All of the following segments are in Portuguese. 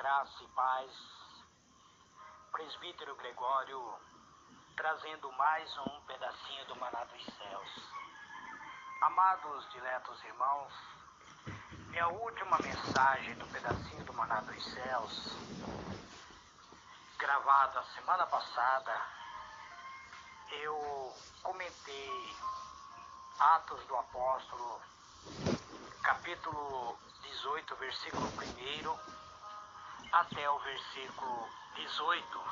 Graça e paz, Presbítero Gregório, trazendo mais um pedacinho do maná dos céus. Amados, diletos irmãos, minha última mensagem do pedacinho do maná dos céus, gravada semana passada, eu comentei Atos do Apóstolo, capítulo 18, versículo 1 até o versículo 18.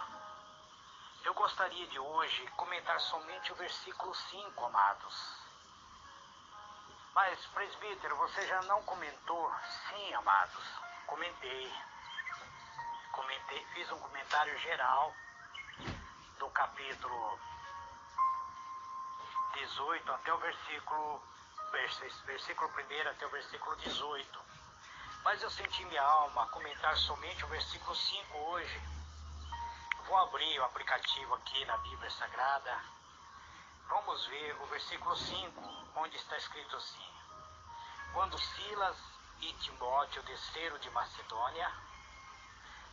Eu gostaria de hoje comentar somente o versículo 5, amados. Mas, presbítero, você já não comentou? Sim, amados, comentei, fiz um comentário geral do capítulo 18 até o versículo 1 até o versículo 18. Mas eu senti minha alma comentar somente o versículo 5 hoje. Vou abrir o aplicativo aqui na Bíblia Sagrada. Vamos ver o versículo 5, onde está escrito assim: Quando Silas e Timóteo desceram de Macedônia,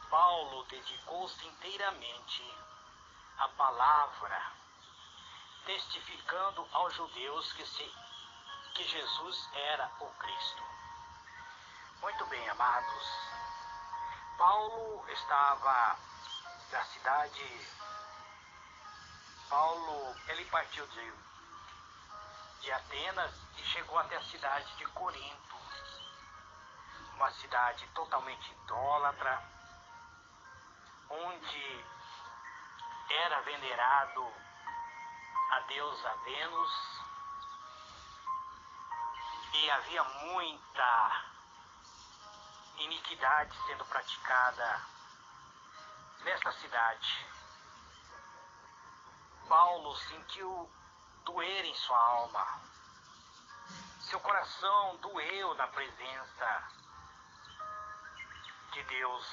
Paulo dedicou-se inteiramente à palavra, testificando aos judeus que Jesus era o Cristo. Muito bem, amados. Paulo estava da cidade. Ele partiu de Atenas e chegou até a cidade de Corinto, uma cidade totalmente idólatra, onde era venerado a deusa Vênus, e havia muita iniquidade sendo praticada nessa cidade. Paulo sentiu doer em sua alma. Seu coração doeu na presença de Deus.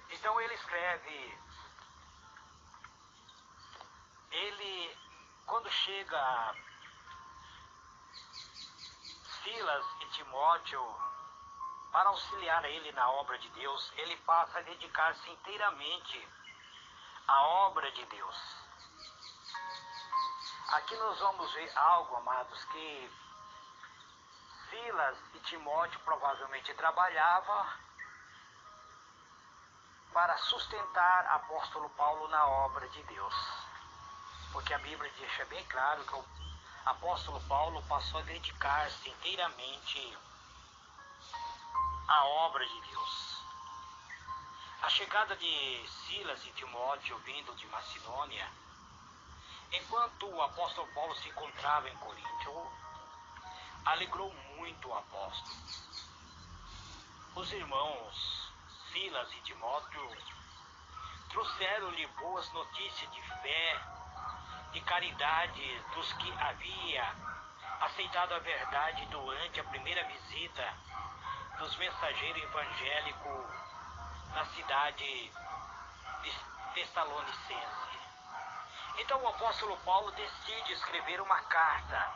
Então ele escreve, quando chega Silas e Timóteo para auxiliar ele na obra de Deus, ele passa a dedicar-se inteiramente à obra de Deus. Aqui nós vamos ver algo, amados, que Silas e Timóteo provavelmente trabalhavam para sustentar o apóstolo Paulo na obra de Deus. Porque a Bíblia deixa bem claro que o apóstolo Paulo passou a dedicar-se inteiramente à obra de Deus. A chegada de Silas e Timóteo vindo de Macedônia, enquanto o apóstolo Paulo se encontrava em Corinto, alegrou muito o apóstolo. Os irmãos Silas e Timóteo trouxeram-lhe boas notícias de fé e caridade dos que havia aceitado a verdade durante a primeira visita dos mensageiros evangélicos na cidade de Tessalonicense. Então o apóstolo Paulo decide escrever uma carta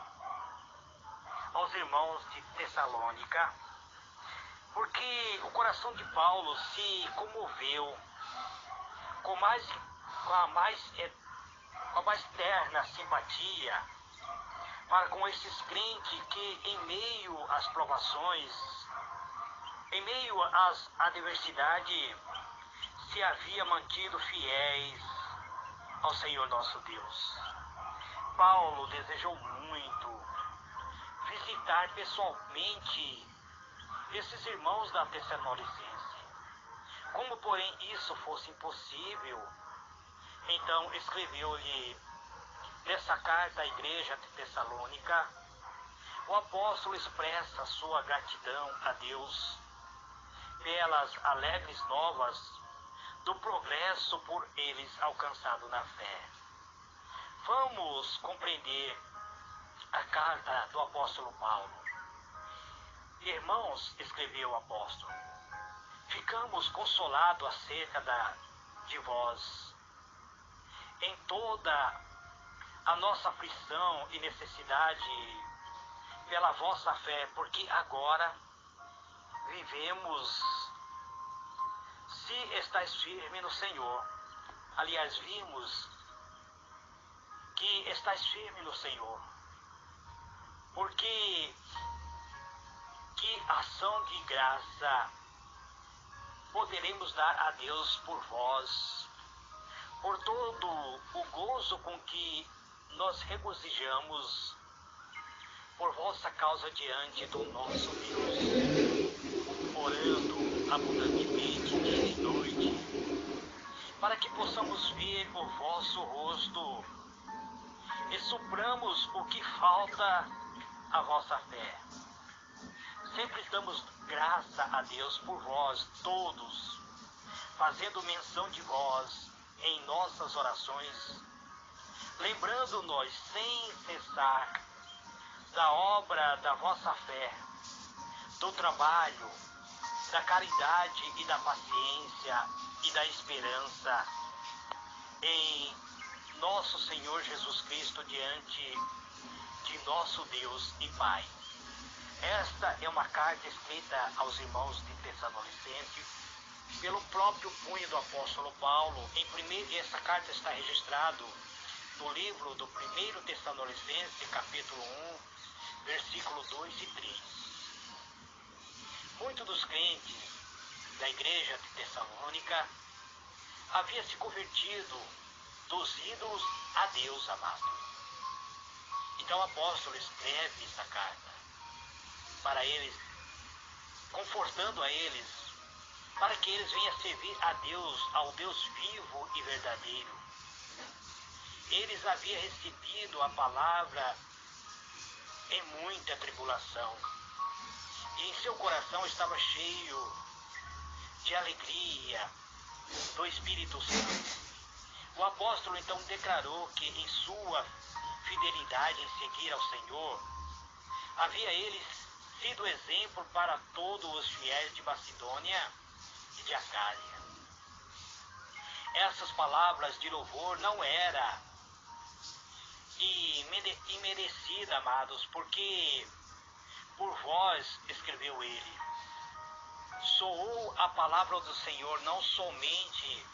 aos irmãos de Tessalônica, porque o coração de Paulo se comoveu com a mais terna simpatia para com esses crentes que, em meio às provações, em meio às adversidades, se havia mantido fiéis ao Senhor nosso Deus. Paulo desejou muito visitar pessoalmente esses irmãos da Tessalonicense. Como, porém, isso fosse impossível, então escreveu-lhe nessa carta à igreja de Tessalônica. O apóstolo expressa sua gratidão a Deus pelas alegres novas do progresso por eles alcançado na fé. Vamos compreender a carta do apóstolo Paulo. Irmãos, escreveu o apóstolo, ficamos consolados acerca de vós em toda a nossa aflição e necessidade pela vossa fé, porque agora vivemos se estáis firme no Senhor. Aliás, vimos que estáis firme no Senhor. Porque que ação de graça poderemos dar a Deus por vós, por todo o gozo com que nós regozijamos por vossa causa diante do nosso Deus, orando abundantemente dia e noite, para que possamos ver o vosso rosto e supramos o que falta à vossa fé. Sempre damos graça a Deus por vós todos, fazendo menção de vós em nossas orações, lembrando-nos sem cessar da obra da vossa fé, do trabalho, da caridade e da paciência e da esperança em nosso Senhor Jesus Cristo diante de nosso Deus e Pai. Esta é uma carta escrita aos irmãos de Tessalonicenses pelo próprio punho do apóstolo Paulo. Essa carta está registrada no livro do 1 Tessalonicenses, capítulo 1, versículo 2 e 3. Muitos dos crentes da igreja de Tessalônica haviam se convertido dos ídolos a Deus amado. Então o apóstolo escreve essa carta para eles, confortando a eles, para que eles venham servir a Deus, ao Deus vivo e verdadeiro. Eles haviam recebido a palavra em muita tribulação, e em seu coração estava cheio de alegria do Espírito Santo. O apóstolo então declarou que em sua fidelidade em seguir ao Senhor, havia eles sido exemplo para todos os fiéis de Macedônia e de Acáia. Essas palavras de louvor não eram imerecidas, amados, porque por vós escreveu ele. Soou a palavra do Senhor não somente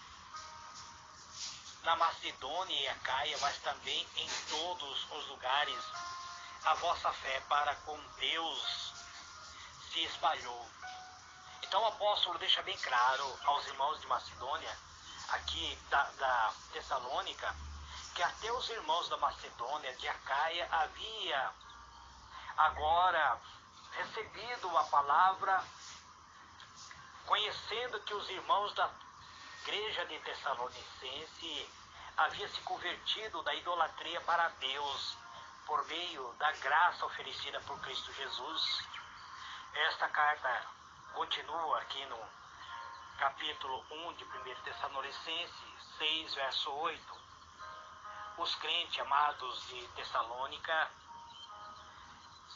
na Macedônia e Acaia, mas também em todos os lugares. A vossa fé para com Deus se espalhou. Então o apóstolo deixa bem claro aos irmãos de Macedônia, aqui da Tessalônica, que até os irmãos da Macedônia, de Acaia, havia agora recebido a palavra, conhecendo que os irmãos da igreja de Tessalonicense haviam se convertido da idolatria para Deus por meio da graça oferecida por Cristo Jesus. Esta carta continua aqui no capítulo 1 de 1 Tessalonicenses 6, verso 8. Os crentes amados de Tessalônica,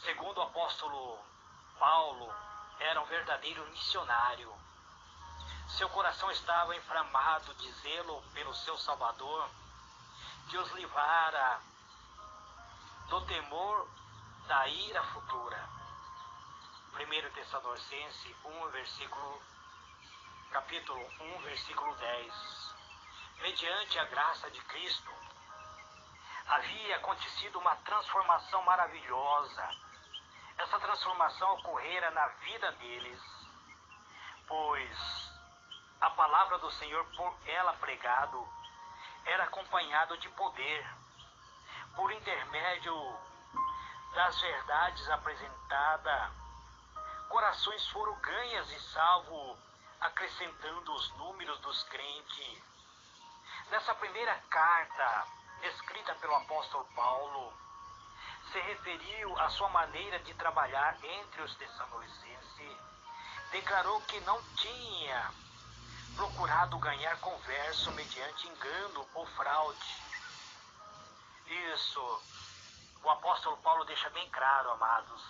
segundo o apóstolo Paulo, eram verdadeiros missionários. Seu coração estava inflamado de zelo pelo seu Salvador, que os livrara do temor da ira futura. 1 Tessalonicenses 1, capítulo 1, versículo 10. Mediante a graça de Cristo, havia acontecido uma transformação maravilhosa. Essa transformação ocorrera na vida deles, pois a palavra do Senhor, por ela pregado, era acompanhado de poder, por intermédio das verdades apresentadas. Corações foram ganhas e salvos, acrescentando os números dos crentes. Nessa primeira carta, escrita pelo apóstolo Paulo, se referiu à sua maneira de trabalhar entre os tessalonicenses. Declarou que não tinha procurado ganhar conversa mediante engano ou fraude. Isso, o apóstolo Paulo deixa bem claro, amados.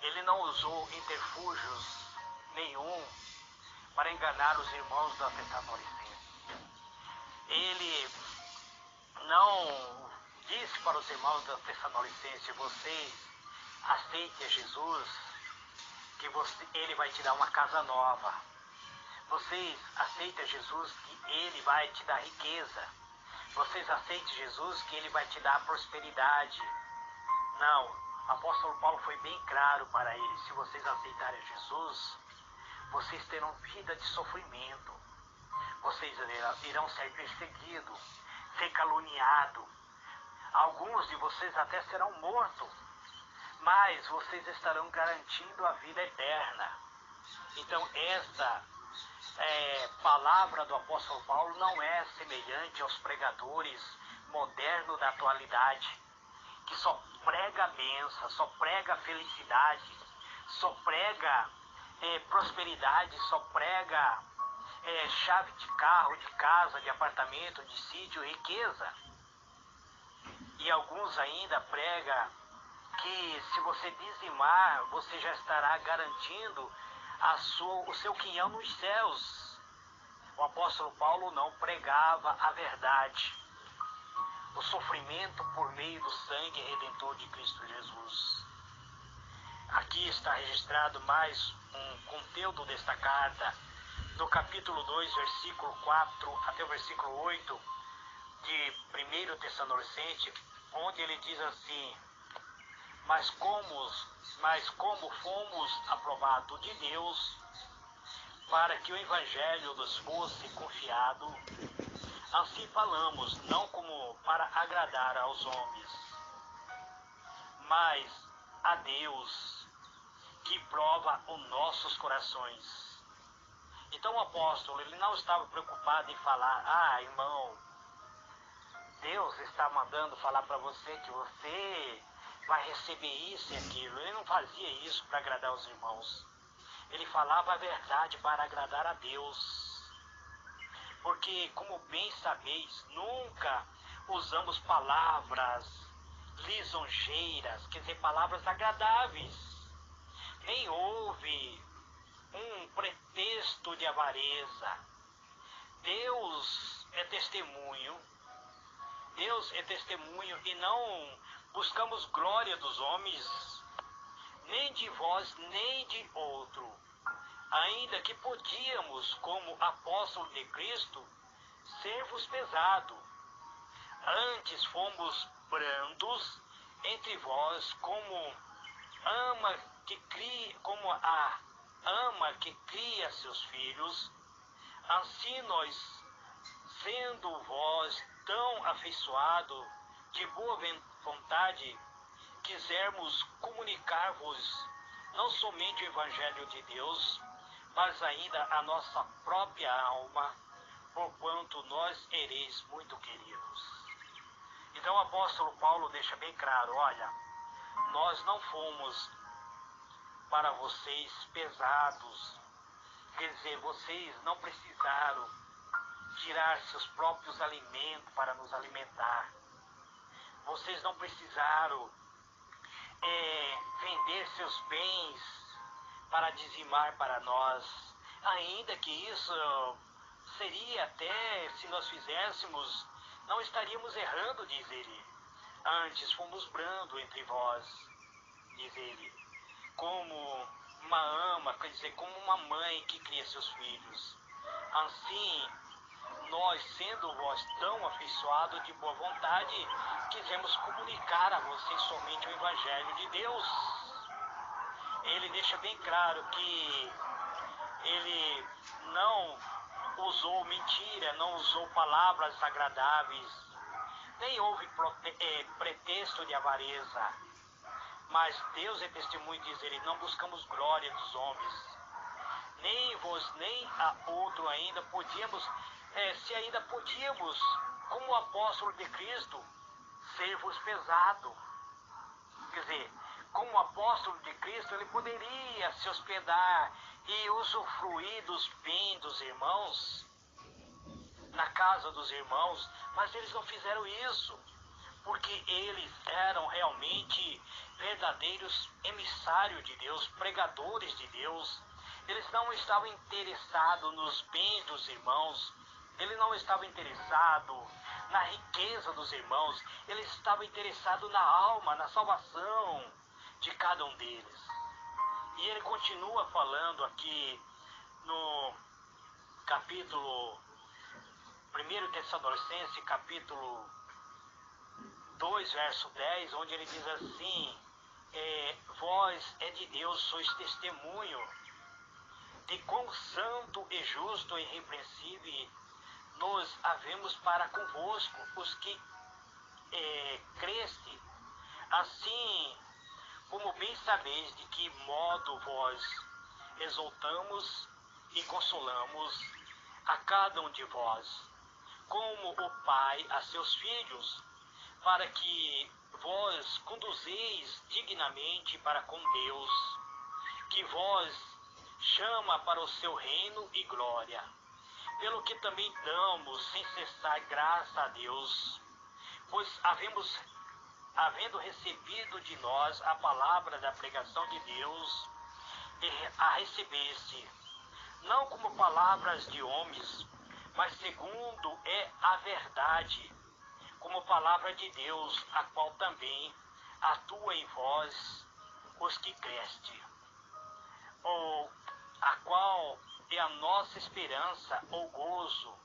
Ele não usou interfúgios nenhum para enganar os irmãos da Tessalonicenses. Ele não disse para os irmãos da Tessalonicenses: vocês aceitem Jesus, que ele vai te dar uma casa nova. Vocês aceitam Jesus que Ele vai te dar riqueza. Vocês aceitam Jesus que Ele vai te dar prosperidade. Não, o apóstolo Paulo foi bem claro para eles. Se vocês aceitarem Jesus, vocês terão vida de sofrimento. Vocês irão ser perseguidos, ser caluniados. Alguns de vocês até serão mortos. Mas vocês estarão garantindo a vida eterna. Então esta palavra do apóstolo Paulo não é semelhante aos pregadores modernos da atualidade, que só prega bênção, só prega felicidade, só prega prosperidade, só prega chave de carro, de casa, de apartamento, de sítio, riqueza. E alguns ainda pregam que se você dizimar, você já estará garantindo o seu quinhão nos céus. O apóstolo Paulo não pregava a verdade, o sofrimento por meio do sangue redentor de Cristo Jesus. Aqui está registrado mais um conteúdo desta carta, no capítulo 2, versículo 4 até o versículo 8 de 1 Tessalonicenses, onde ele diz assim: Mas como fomos aprovados de Deus, para que o Evangelho nos fosse confiado, assim falamos, não como para agradar aos homens, mas a Deus, que prova os nossos corações. Então o apóstolo, ele não estava preocupado em falar: irmão, Deus está mandando falar para você que você vai receber isso e aquilo. Ele não fazia isso para agradar os irmãos. Ele falava a verdade para agradar a Deus. Porque, como bem sabeis, nunca usamos palavras lisonjeiras, quer dizer, palavras agradáveis. Nem houve um pretexto de avareza. Deus é testemunho. Deus é testemunho e não buscamos glória dos homens, nem de vós, nem de outro. Ainda que podíamos, como apóstolo de Cristo, ser-vos pesado. Antes fomos brandos entre vós, como a ama que cria seus filhos. Assim nós, sendo vós tão afeiçoado de boa vontade, quisermos comunicar-vos não somente o Evangelho de Deus, mas ainda a nossa própria alma, porquanto nós ereis muito queridos. Então o apóstolo Paulo deixa bem claro: olha, nós não fomos para vocês pesados, quer dizer, vocês não precisaram tirar seus próprios alimentos para nos alimentar. Vocês não precisaram vender seus bens para dizimar para nós. Ainda que isso seria até, se nós fizéssemos, não estaríamos errando, diz ele. Antes fomos brando entre vós, diz ele, como uma ama, quer dizer, como uma mãe que cria seus filhos. Assim, nós, sendo vós tão afeiçoados de boa vontade, quisemos comunicar a vocês somente o Evangelho de Deus. Ele deixa bem claro que ele não usou mentira, não usou palavras agradáveis, nem houve pretexto de avareza. Mas Deus é testemunho, diz ele, não buscamos glória dos homens. Nem vos, nem a outro ainda podíamos, se ainda podíamos, como apóstolo de Cristo, ser-vos pesado. Quer dizer, como apóstolo de Cristo, ele poderia se hospedar e usufruir dos bens dos irmãos, na casa dos irmãos, mas eles não fizeram isso, porque eles eram realmente verdadeiros emissários de Deus, pregadores de Deus. Eles não estavam interessados nos bens dos irmãos, ele não estava interessado na riqueza dos irmãos, ele estava interessado na alma, na salvação de cada um deles. E ele continua falando aqui no capítulo 1 Tessalonicenses, capítulo 2, verso 10, onde ele diz assim, vós é de Deus, sois testemunho de quão santo e justo e irrepreensível nós havemos para convosco, os que creste, assim como bem sabeis de que modo vós exaltamos e consolamos a cada um de vós, como o Pai a seus filhos, para que vós conduzeis dignamente para com Deus, que vós chama para o seu reino e glória, pelo que também damos sem cessar graça a Deus, pois havendo recebido de nós a palavra da pregação de Deus, a recebeste, não como palavras de homens, mas segundo é a verdade, como palavra de Deus, a qual também atua em vós, os que creste, ou a qual é a nossa esperança, ou gozo,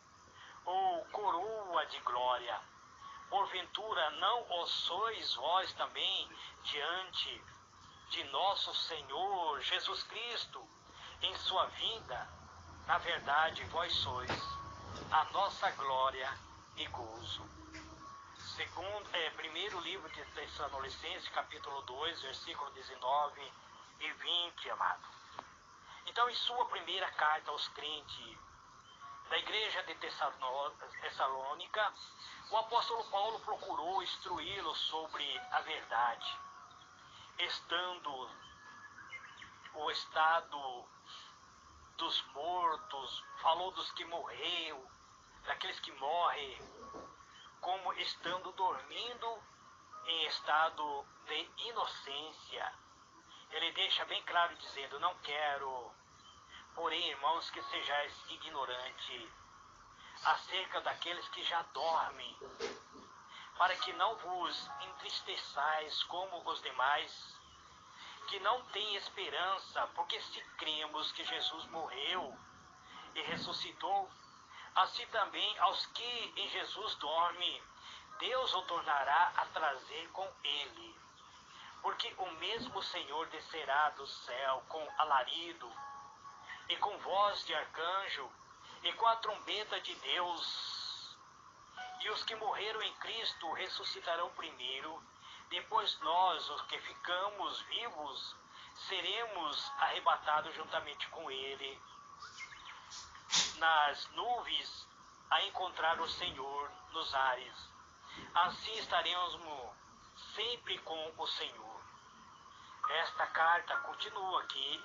ou coroa de glória. Porventura não o sois vós também diante de nosso Senhor Jesus Cristo em sua vinda? Na verdade, vós sois a nossa glória e gozo. Primeiro livro de Tessalonicenses, capítulo 2, versículo 19 e 20, amado. Então, em sua primeira carta aos crentes da igreja de Tessalônica, o apóstolo Paulo procurou instruí-los sobre a verdade, estando o estado dos mortos, falou dos que morreram, daqueles que morrem, como estando dormindo em estado de inocência. Ele deixa bem claro dizendo, não quero, porém, irmãos, que sejais ignorantes acerca daqueles que já dormem, para que não vos entristeçais como os demais, que não têm esperança, porque se cremos que Jesus morreu e ressuscitou, assim também aos que em Jesus dormem, Deus o tornará a trazer com ele. Porque o mesmo Senhor descerá do céu com alarido, e com voz de arcanjo, e com a trombeta de Deus. E os que morreram em Cristo ressuscitarão primeiro, depois nós, os que ficamos vivos, seremos arrebatados juntamente com ele nas nuvens, a encontrar o Senhor nos ares. Assim estaremos sempre com o Senhor. Esta carta continua aqui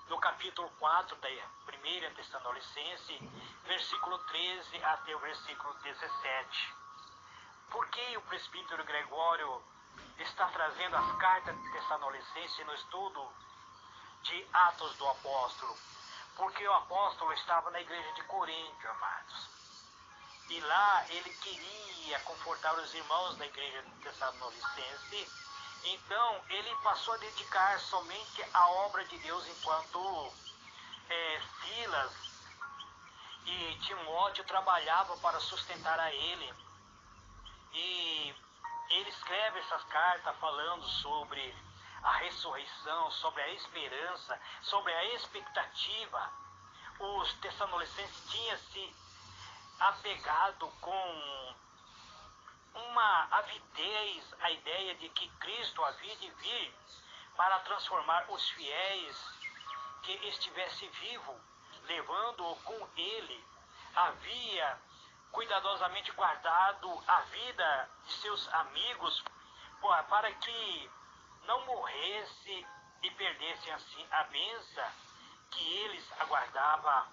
no capítulo 4 da 1 Tessalonicenses, versículo 13 até o versículo 17. Por que o presbítero Gregório está trazendo as cartas de Tessalonicenses no estudo de Atos do Apóstolo? Porque o apóstolo estava na igreja de Corinto, amados. E lá ele queria confortar os irmãos da igreja de Tessalonicense. Então ele passou a dedicar somente à obra de Deus, enquanto Silas e Timóteo trabalhavam para sustentar a ele. E ele escreve essas cartas falando sobre a ressurreição, sobre a esperança, sobre a expectativa. Os tessalonicenses tinham se apegado com uma avidez à ideia de que Cristo havia de vir para transformar os fiéis que estivesse vivo, levando-o com ele. Havia cuidadosamente guardado a vida de seus amigos para que não morresse e perdessem assim a bênção que eles aguardavam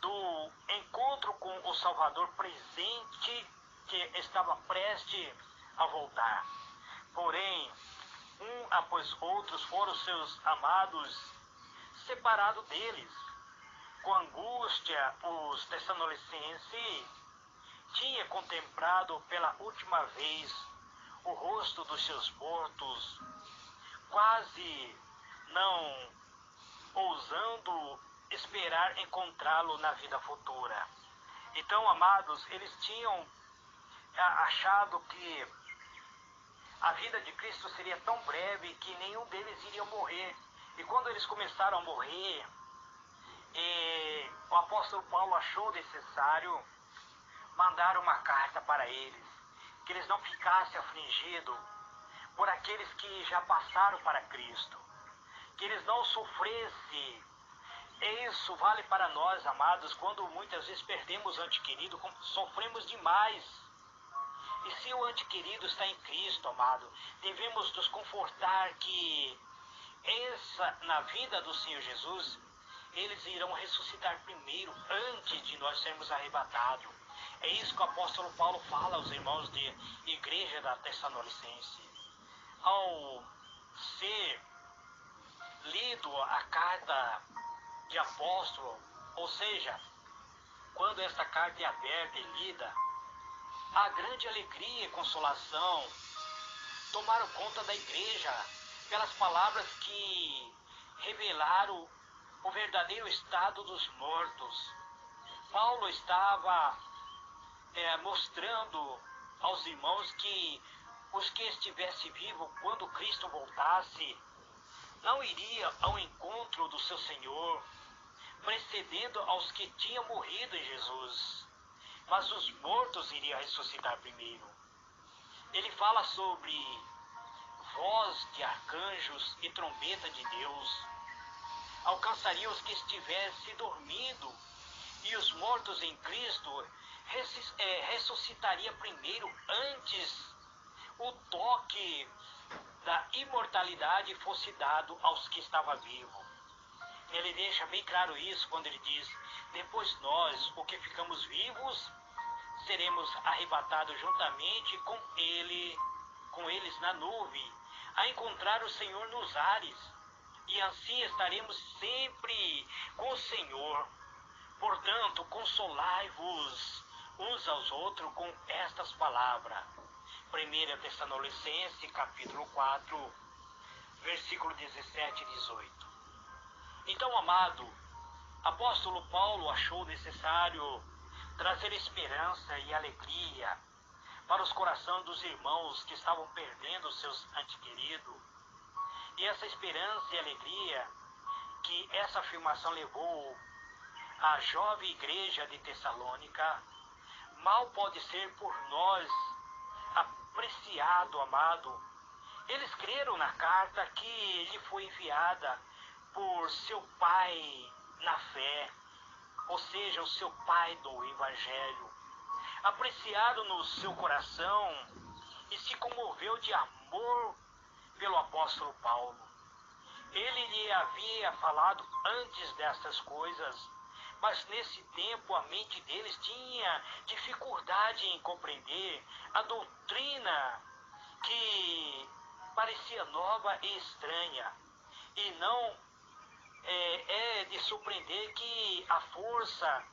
do encontro com o Salvador presente, que estava prestes a voltar. Porém, um após outros foram seus amados separados deles. Com angústia, os tessalonicenses tinham contemplado pela última vez o rosto dos seus mortos, quase não ousando esperar encontrá-lo na vida futura. Então, amados, eles tinham achado que a vida de Cristo seria tão breve que nenhum deles iria morrer. E quando eles começaram a morrer, o apóstolo Paulo achou necessário mandar uma carta para eles, que eles não ficassem afligidos por aqueles que já passaram para Cristo, que eles não sofressem. Isso vale para nós, amados, quando muitas vezes perdemos o ente querido, sofremos demais. E se o ente querido está em Cristo, amado, devemos nos confortar que na vida do Senhor Jesus, eles irão ressuscitar primeiro, antes de nós sermos arrebatados. É isso que o apóstolo Paulo fala aos irmãos de igreja da Tessalonicense. Ao ser lido a carta de apóstolo, ou seja, quando esta carta é aberta e lida, a grande alegria e consolação tomaram conta da igreja pelas palavras que revelaram o verdadeiro estado dos mortos. Paulo estava mostrando aos irmãos que os que estivessem vivos quando Cristo voltasse não iria ao encontro do seu Senhor, precedendo aos que tinham morrido em Jesus, mas os mortos iriam ressuscitar primeiro. Ele fala sobre voz de arcanjos e trombeta de Deus. Alcançaria os que estivessem dormindo, e os mortos em Cristo ressuscitaria primeiro, antes o toque da imortalidade fosse dado aos que estavam vivos. Ele deixa bem claro isso quando ele diz: depois nós, o que ficamos vivos, seremos arrebatados juntamente com eles na nuvem, a encontrar o Senhor nos ares, e assim estaremos sempre com o Senhor. Portanto, consolai-vos uns aos outros com estas palavras. 1 Tessalonicenses, capítulo 4, versículo 17 e 18. Então, amado, apóstolo Paulo achou necessário trazer esperança e alegria para os corações dos irmãos que estavam perdendo seus entes queridos. E essa esperança e alegria que essa afirmação levou à jovem igreja de Tessalônica, mal pode ser por nós apreciado, amado. Eles creram na carta que lhe foi enviada por seu pai na fé, ou seja, o seu pai do Evangelho, apreciado no seu coração, e se comoveu de amor pelo apóstolo Paulo. Ele lhe havia falado antes destas coisas, mas nesse tempo a mente deles tinha dificuldade em compreender a doutrina que parecia nova e estranha. E não é de surpreender que a força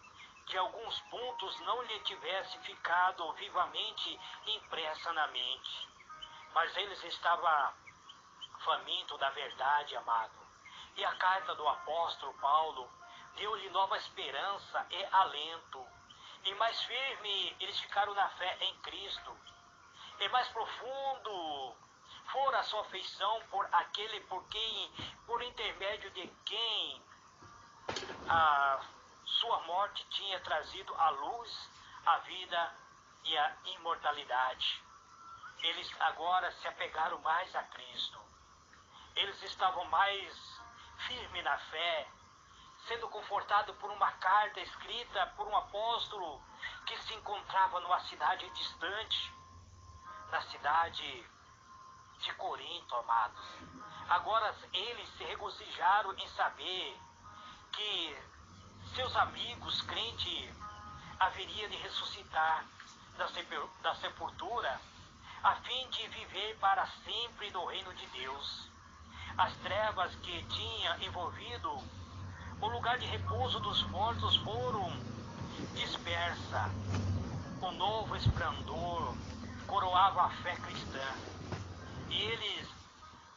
de alguns pontos não lhe tivesse ficado vivamente impressa na mente. Mas eles estavam famintos da verdade, amado. E a carta do apóstolo Paulo deu-lhe nova esperança e alento. E mais firme eles ficaram na fé em Cristo. E mais profundo fora a sua afeição por aquele por intermédio de quem a sua morte tinha trazido a luz, a vida e a imortalidade. Eles agora se apegaram mais a Cristo. Eles estavam mais firmes na fé, sendo confortados por uma carta escrita por um apóstolo que se encontrava numa cidade distante, na cidade de Corinto, amados. Agora eles se regozijaram em saber que seus amigos crentes haveriam de ressuscitar da sepultura, a fim de viver para sempre no reino de Deus. As trevas que tinham envolvido o lugar de repouso dos mortos foram dispersas. Um novo esplendor coroava a fé cristã. E eles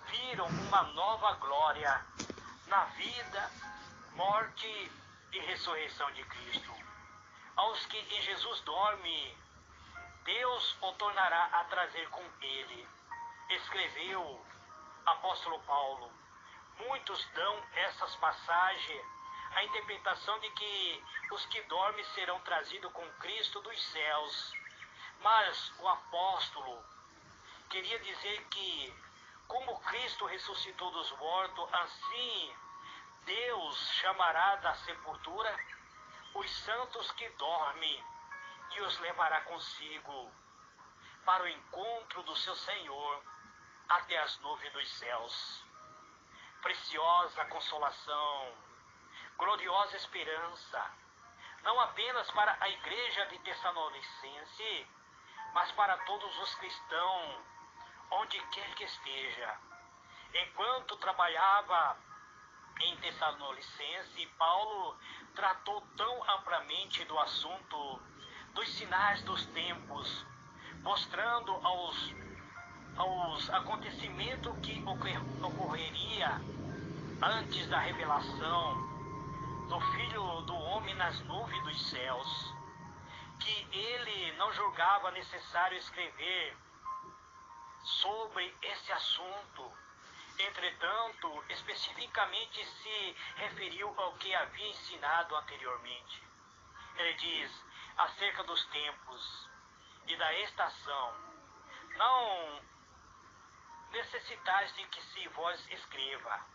viram uma nova glória na vida morte e ressurreição de Cristo. Aos que em Jesus dorme, Deus o tornará a trazer com ele. Escreveu apóstolo Paulo. Muitos dão essas passagens a interpretação de que os que dormem serão trazidos com Cristo dos céus. Mas o apóstolo queria dizer que, como Cristo ressuscitou dos mortos, assim Deus chamará da sepultura os santos que dormem e os levará consigo para o encontro do seu Senhor até as nuvens dos céus. Preciosa consolação, gloriosa esperança, não apenas para a igreja de Tessalonicense, mas para todos os cristãos, onde quer que esteja. Enquanto trabalhava em Tessalonicense, Paulo tratou tão amplamente do assunto dos sinais dos tempos, mostrando aos acontecimentos que ocorreria antes da revelação do Filho do Homem nas nuvens dos céus, que ele não julgava necessário escrever sobre esse assunto. Entretanto, especificamente se referiu ao que havia ensinado anteriormente. Ele diz, acerca dos tempos e da estação, não necessitais de que se vos escreva.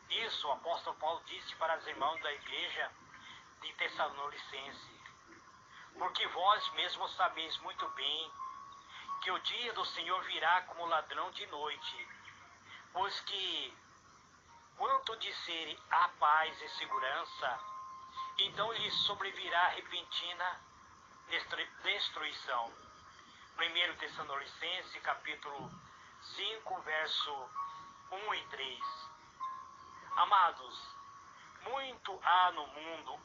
Isso o apóstolo Paulo disse para os irmãos da igreja de Tessalonicense, porque vós mesmos sabeis muito bem que o dia do Senhor virá como ladrão de noite, pois que, quanto disserem a paz e segurança, então lhes sobrevirá repentina destruição. 1 Tessalonicenses, capítulo 5, verso 1 e 3. Amados, muito há no mundo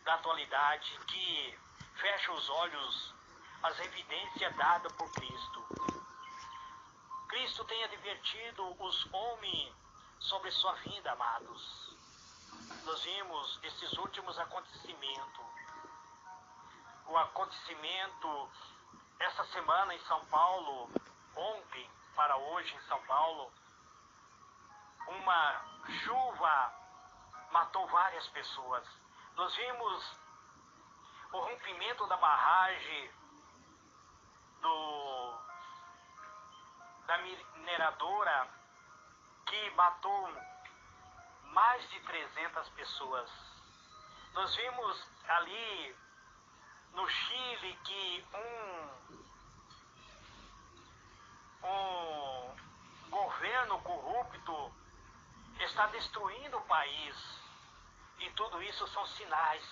da atualidade que fecha os olhos às evidências dadas por Cristo. Cristo tem advertido os homens sobre sua vinda, amados. Nós vimos esses últimos acontecimentos. O acontecimento essa semana em São Paulo, ontem para hoje em São Paulo, uma chuva matou várias pessoas. Nós vimos o rompimento da barragem da mineradora, que matou mais de 300 pessoas. Nós vimos ali no Chile que um governo corrupto está destruindo o país. E tudo isso são sinais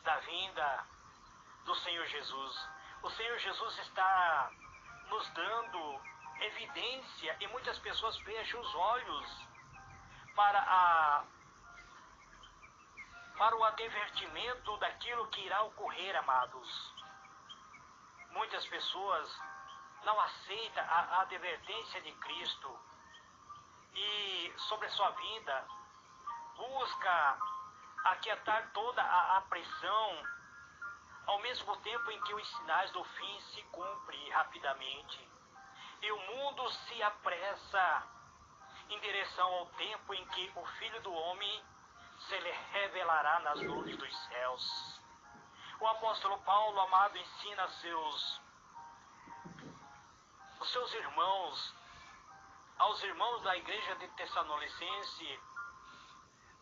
da vinda do Senhor Jesus. O Senhor Jesus está nos dando evidência e muitas pessoas fecham os olhos para o advertimento daquilo que irá ocorrer, amados. Muitas pessoas não aceitam a advertência de Cristo e sobre a sua vida busca aquietar toda a pressão, ao mesmo tempo em que os sinais do fim se cumprem rapidamente. E o mundo se apressa em direção ao tempo em que o Filho do Homem se lhe revelará nas nuvens dos céus. O apóstolo Paulo, amado, ensina os seus irmãos, aos irmãos da igreja de Tessalonicense,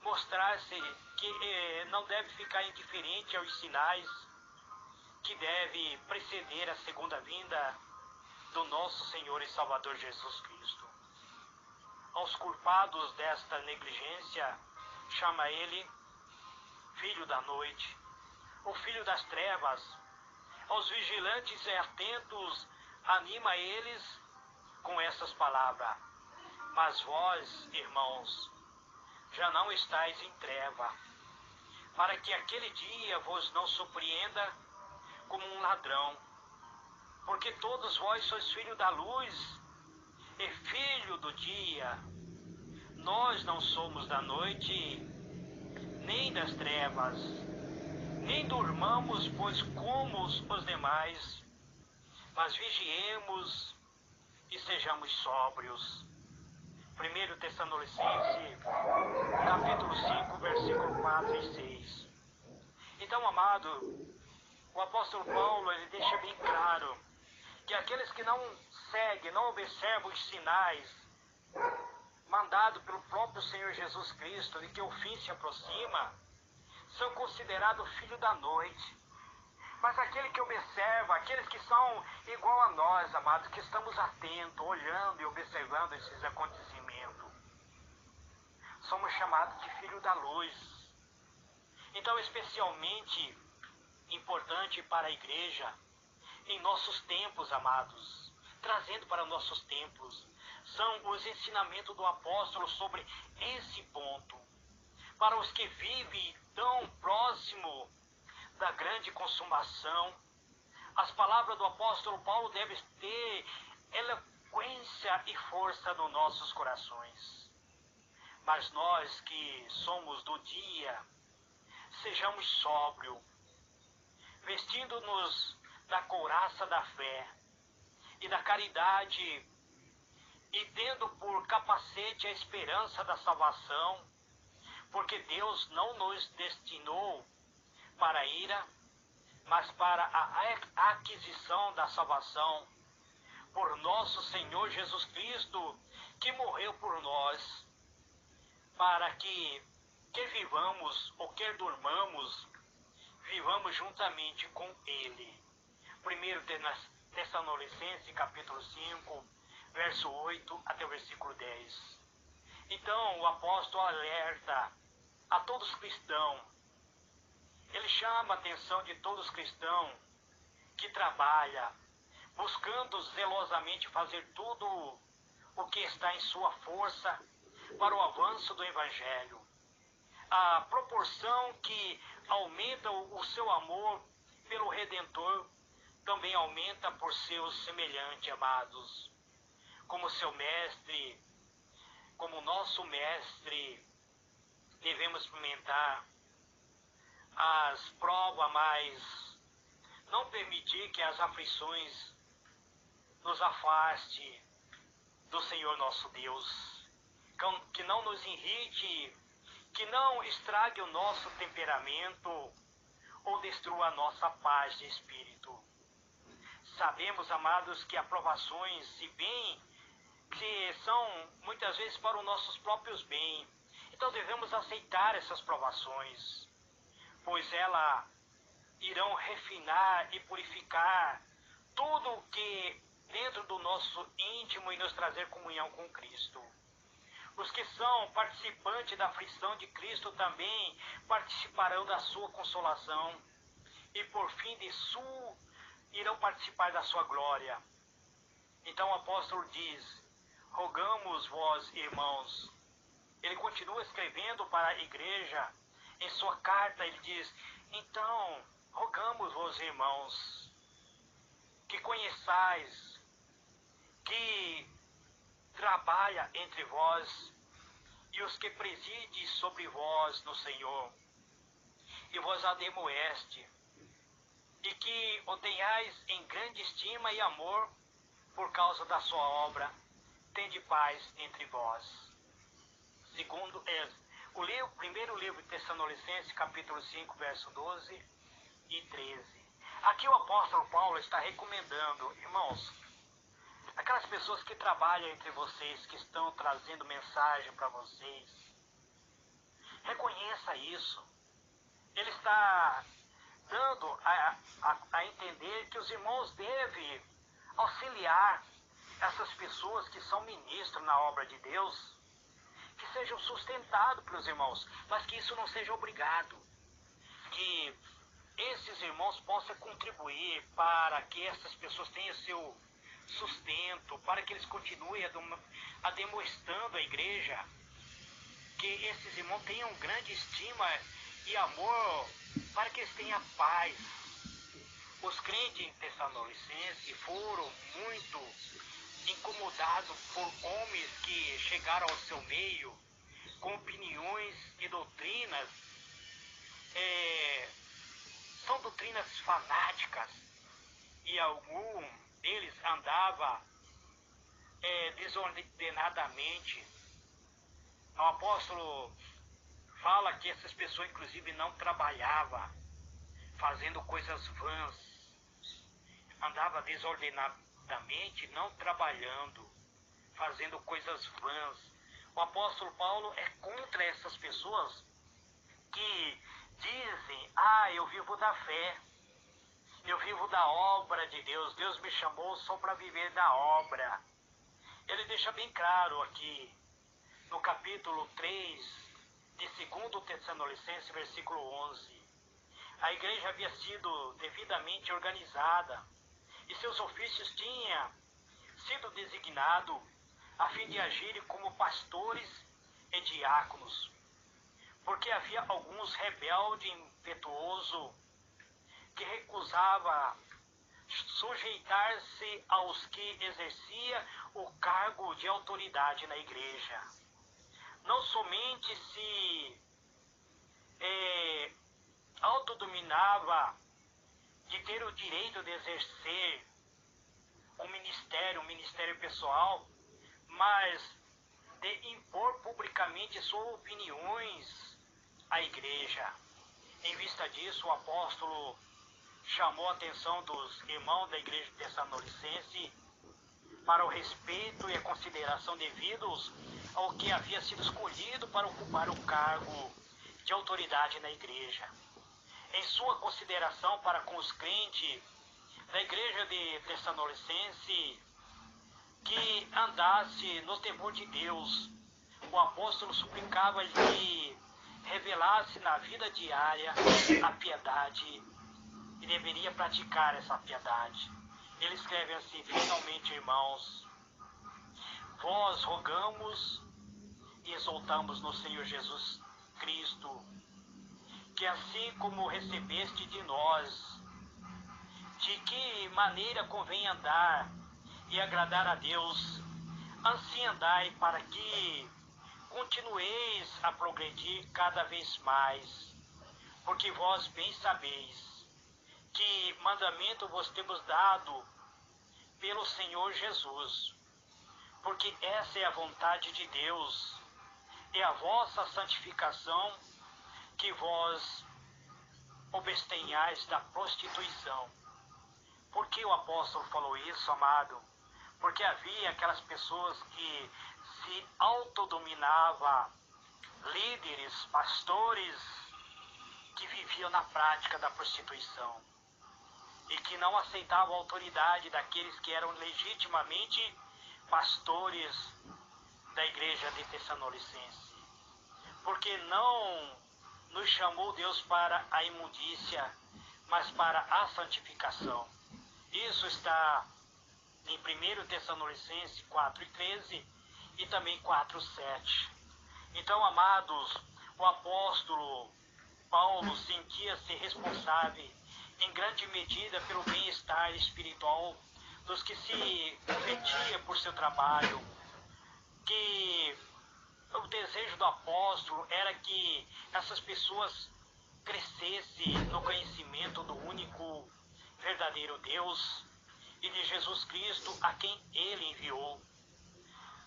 mostrar-se que não deve ficar indiferente aos sinais que deve preceder a segunda vinda do nosso Senhor e Salvador Jesus Cristo. Aos culpados desta negligência, chama ele filho da noite, o filho das trevas. Aos vigilantes e atentos, anima eles com essas palavras: mas vós, irmãos, já não estáis em treva, para que aquele dia vos não surpreenda como um ladrão, porque todos vós sois filhos da luz e filho do dia. nós não somos da noite, nem das trevas, nem durmamos, pois como os demais, mas vigiemos e sejamos sóbrios. 1 Tessalonicenses, capítulo 5, versículo 4 e 6. Então, amado, o apóstolo Paulo, ele deixa bem claro que aqueles que não seguem, não observam os sinais mandados pelo próprio Senhor Jesus Cristo, de que o fim se aproxima, são considerados filhos da noite. Mas aquele que observa, aqueles que são igual a nós, amados, que estamos atentos, olhando e observando esses acontecimentos, somos chamados de filhos da luz. Então, especialmente importante para a igreja, em nossos tempos, amados, trazendo para nossos tempos, são os ensinamentos do apóstolo sobre esse ponto. Para os que vivem tão próximo da grande consumação, as palavras do apóstolo Paulo devem ter eloquência e força nos nossos corações. Mas nós que somos do dia, sejamos sóbrios, vestindo-nos da couraça da fé e da caridade, e tendo por capacete a esperança da salvação, porque Deus não nos destinou para a ira, mas para a aquisição da salvação, por nosso Senhor Jesus Cristo, que morreu por nós, para que quer vivamos ou quer durmamos, vivamos juntamente com Ele. 1 Tessalonicenses, capítulo 5, verso 8 até o versículo 10. Então, o apóstolo alerta a todos os cristãos. Ele chama a atenção de todos os cristãos que trabalham, buscando zelosamente fazer tudo o que está em sua força para o avanço do Evangelho. A proporção que aumenta o seu amor pelo Redentor também aumenta por seus semelhantes, amados. Como seu mestre, como nosso mestre, devemos experimentar as provas, mas não permitir que as aflições nos afaste do Senhor nosso Deus, que não nos irrite, que não estrague o nosso temperamento ou destrua a nossa paz de espírito. Sabemos, amados, que aprovações, se bem que são muitas vezes para os nossos próprios bens, então devemos aceitar essas provações, pois elas irão refinar e purificar tudo o que dentro do nosso íntimo e nos trazer comunhão com Cristo. Os que são participantes da aflição de Cristo também participarão da sua consolação e por fim de irão participar da sua glória. Então o apóstolo diz: rogamos vós, irmãos. Ele continua escrevendo para a igreja. Em sua carta ele diz: então rogamos vós, irmãos, que conheçais, que trabalha entre vós e os que preside sobre vós no Senhor, e vos ademoeste, e que o tenhais em grande estima e amor por causa da sua obra, tende paz entre vós. Segundo o primeiro livro de Tessalonicenses, capítulo 5, verso 12 e 13. Aqui o apóstolo Paulo está recomendando, irmãos, aquelas pessoas que trabalham entre vocês, que estão trazendo mensagem para vocês, reconheça isso. Ele está dando a entender que os irmãos devem auxiliar essas pessoas que são ministros na obra de Deus, que sejam sustentados pelos irmãos, mas que isso não seja obrigado. Que esses irmãos possam contribuir para que essas pessoas tenham seu sustento, para que eles continuem demonstrando a igreja, que esses irmãos tenham grande estima e amor, para que eles tenham paz. Os crentes em Tessalonicenses foram muito incomodados por homens que chegaram ao seu meio com opiniões e doutrinas, são doutrinas fanáticas, e algum deles andava desordenadamente. O apóstolo fala que essas pessoas inclusive não trabalhavam, fazendo coisas vãs, andava desordenadamente, não trabalhando, fazendo coisas vãs. O apóstolo Paulo é contra essas pessoas que dizem: eu vivo da fé, eu vivo da obra de Deus, Deus me chamou só para viver da obra. Ele deixa bem claro aqui, no capítulo 3 de 2 Tessalonicenses, versículo 11. A igreja havia sido devidamente organizada e seus ofícios tinham sido designados a fim de agirem como pastores e diáconos, porque havia alguns rebeldes impetuosos que recusava sujeitar-se aos que exercia o cargo de autoridade na igreja. Não somente se autodominava de ter o direito de exercer um ministério pessoal, mas de impor publicamente suas opiniões à igreja. Em vista disso, o apóstolo chamou a atenção dos irmãos da igreja de Tessalonicense para o respeito e a consideração devidos ao que havia sido escolhido para ocupar o cargo de autoridade na igreja. Em sua consideração para com os crentes da igreja de Tessalonicense que andasse no temor de Deus, o apóstolo suplicava-lhe que revelasse na vida diária a piedade e deveria praticar essa piedade. Ele escreve assim: finalmente, irmãos, vós rogamos e exaltamos no Senhor Jesus Cristo, que assim como recebeste de nós, de que maneira convém andar e agradar a Deus, assim andai, para que continueis a progredir cada vez mais, porque vós bem sabeis que mandamento vos temos dado pelo Senhor Jesus, porque essa é a vontade de Deus, é a vossa santificação, que vós abstenhais da prostituição. Por que o apóstolo falou isso, amado? Porque havia aquelas pessoas que se autodominavam, líderes, pastores, que viviam na prática da prostituição e que não aceitavam a autoridade daqueles que eram legitimamente pastores da igreja de Tessalonicense. Porque não nos chamou Deus para a imundícia, mas para a santificação. Isso está em 1 Tessalonicenses 4:13 e também 4:7. Então, amados, o apóstolo Paulo sentia-se responsável em grande medida pelo bem-estar espiritual dos que se convertiam por seu trabalho, que o desejo do apóstolo era que essas pessoas crescessem no conhecimento do único verdadeiro Deus e de Jesus Cristo, a quem ele enviou.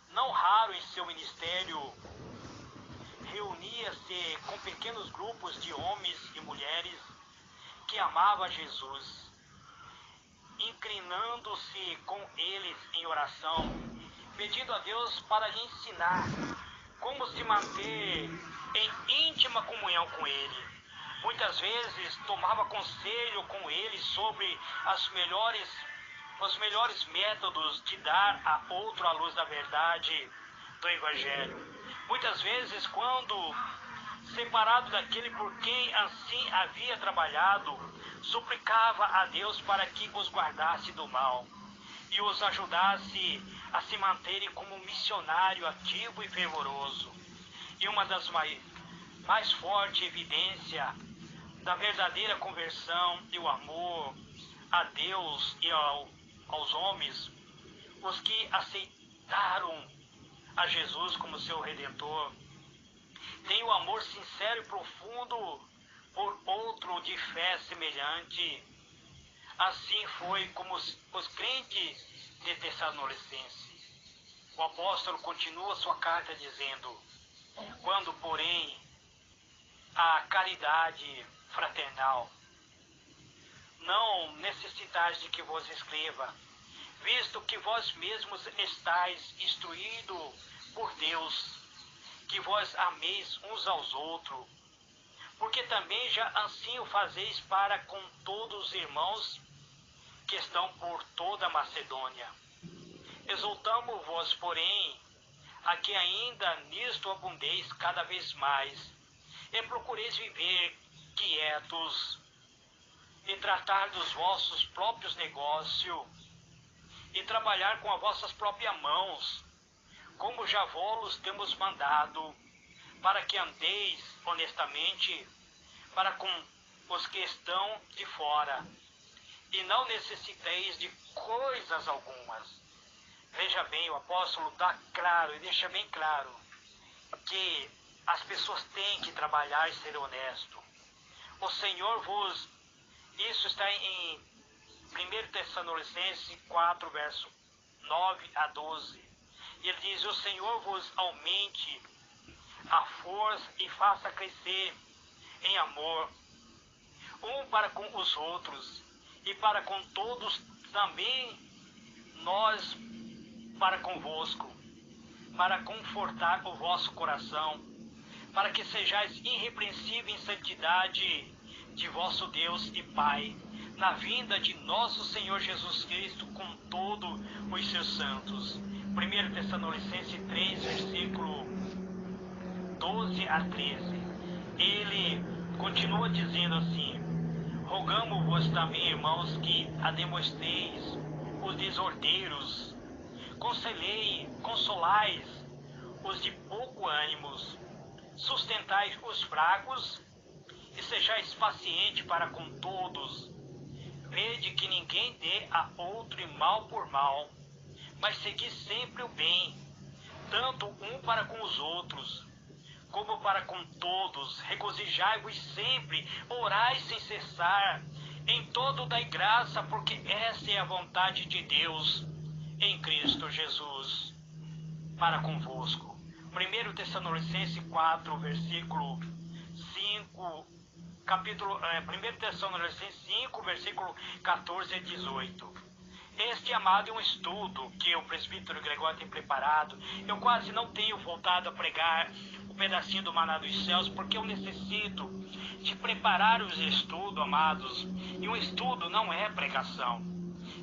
Não raro em seu ministério reunia-se com pequenos grupos de homens e mulheres que amavam Jesus, inclinando-se com eles em oração, pedindo a Deus para lhe ensinar como se manter em íntima comunhão com Ele. Muitas vezes tomava conselho com Ele sobre os melhores métodos de dar a outro a luz da verdade do Evangelho. Muitas vezes, quando separado daquele por quem assim havia trabalhado, suplicava a Deus para que os guardasse do mal e os ajudasse a se manterem como missionário ativo e fervoroso. E uma das mais fortes evidências da verdadeira conversão e o amor a Deus e aos homens, os que aceitaram a Jesus como seu Redentor, tenho amor sincero e profundo por outro de fé semelhante. Assim foi como os crentes de Tessalonicense. O apóstolo continua sua carta dizendo: quando, porém, a caridade fraternal, não necessitais de que vos escreva, visto que vós mesmos estáis instruídos por Deus, que vós ameis uns aos outros, porque também já assim o fazeis para com todos os irmãos que estão por toda a Macedônia. Exortamo-vos, porém, a que ainda nisto abundeis cada vez mais, e procureis viver quietos, e tratar dos vossos próprios negócios, e trabalhar com as vossas próprias mãos, como já vos temos mandado, para que andeis honestamente para com os que estão de fora, e não necessiteis de coisas algumas. Veja bem, o apóstolo dá claro e deixa bem claro que as pessoas têm que trabalhar e ser honesto. O Senhor vos... Isso está em 1 Tessalonicenses 4, verso 9 a 12. Ele diz: o Senhor vos aumente a força e faça crescer em amor, um para com os outros, e para com todos também nós para convosco, para confortar o vosso coração, para que sejais irrepreensíveis em santidade de vosso Deus e Pai, na vinda de nosso Senhor Jesus Cristo com todos os seus santos. 1 Tessalonicenses 3, versículo 12 a 13. Ele continua dizendo assim: rogamo-vos também, irmãos, que ademoesteis os desordeiros, consolais os de pouco ânimo, sustentai os fracos e sejais pacientes para com todos. Vede que ninguém dê a outro mal por mal, mas segui sempre o bem, tanto um para com os outros, como para com todos. Regozijai-vos sempre, orai sem cessar, em todo dai graça, porque essa é a vontade de Deus em Cristo Jesus para convosco. 1 Tessalonicenses 4, versículo 5, capítulo 1 Tessalonicenses 5, versículo 14 a 18. Este, amado, é um estudo que o presbítero Gregório tem preparado. Eu quase não tenho voltado a pregar o pedacinho do Maná dos Céus, porque eu necessito de preparar os estudos, amados. E um estudo não é pregação.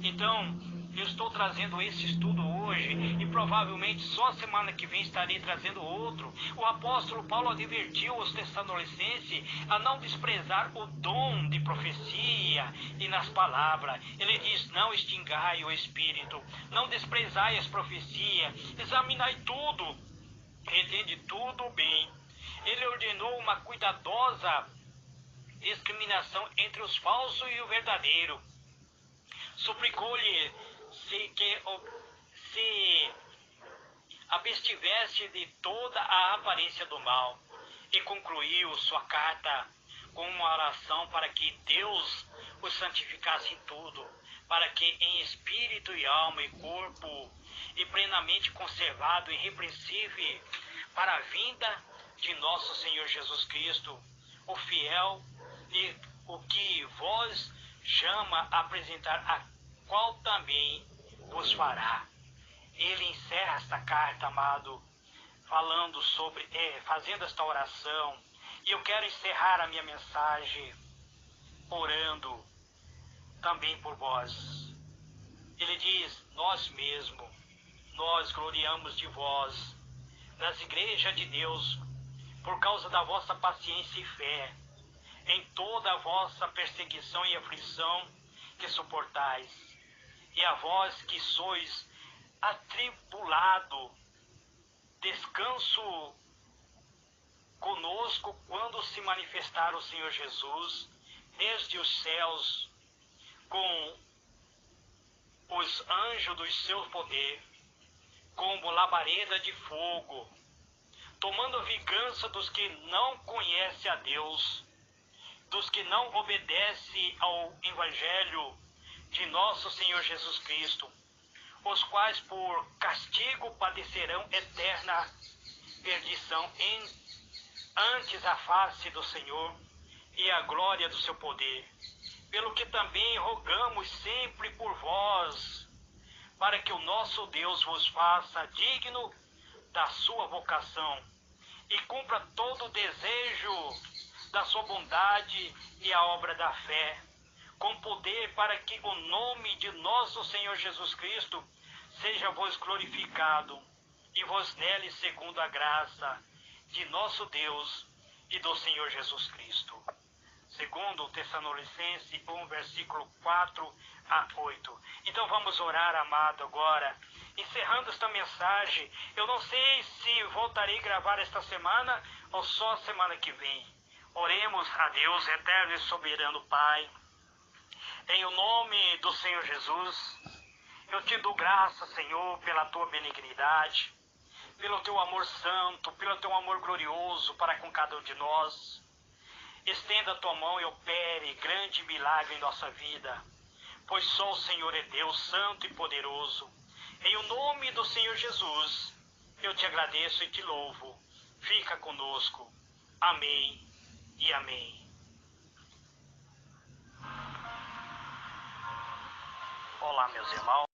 Então, eu estou trazendo esse estudo hoje e provavelmente só semana que vem estarei trazendo outro. O apóstolo Paulo advertiu os tessalonicenses a não desprezar o dom de profecia e nas palavras. Ele diz: não extingai o espírito, não desprezai as profecias, examinai tudo, retende tudo bem. Ele ordenou uma cuidadosa discriminação entre os falsos e o verdadeiro. Suplicou-lhe se abstivesse de toda a aparência do mal, e concluiu sua carta com uma oração para que Deus os santificasse em tudo, para que em espírito e alma e corpo e plenamente conservado e irrepreensível para a vinda de nosso Senhor Jesus Cristo, o fiel e o que vos chama a apresentar, a qual também vos fará. Ele encerra esta carta, amado, falando sobre, fazendo esta oração. E eu quero encerrar a minha mensagem orando também por vós. Ele diz: nós mesmos, nós gloriamos de vós, nas igrejas de Deus, por causa da vossa paciência e fé, em toda a vossa perseguição e aflição que suportais. E a vós que sois atribulado, descanso conosco quando se manifestar o Senhor Jesus desde os céus com os anjos do seu poder, como labareda de fogo, tomando vingança dos que não conhecem a Deus, dos que não obedecem ao Evangelho de nosso Senhor Jesus Cristo, os quais por castigo padecerão eterna perdição antes a face do Senhor e a glória do seu poder. Pelo que também rogamos sempre por vós, para que o nosso Deus vos faça digno da sua vocação e cumpra todo o desejo da sua bondade e a obra da fé, com poder, para que o nome de nosso Senhor Jesus Cristo seja vos glorificado, e vos nele segundo a graça de nosso Deus e do Senhor Jesus Cristo. Segundo Tessalonicenses 1, versículo 4 a 8. Então vamos orar, amado, agora. Encerrando esta mensagem, eu não sei se voltarei a gravar esta semana ou só semana que vem. Oremos a Deus, eterno e soberano Pai. Em o nome do Senhor Jesus, eu te dou graça, Senhor, pela tua benignidade, pelo teu amor santo, pelo teu amor glorioso para com cada um de nós. Estenda a tua mão e opere grande milagre em nossa vida, pois só o Senhor é Deus santo e poderoso. Em o nome do Senhor Jesus, eu te agradeço e te louvo. Fica conosco. Amém e amém. Olá, meus irmãos.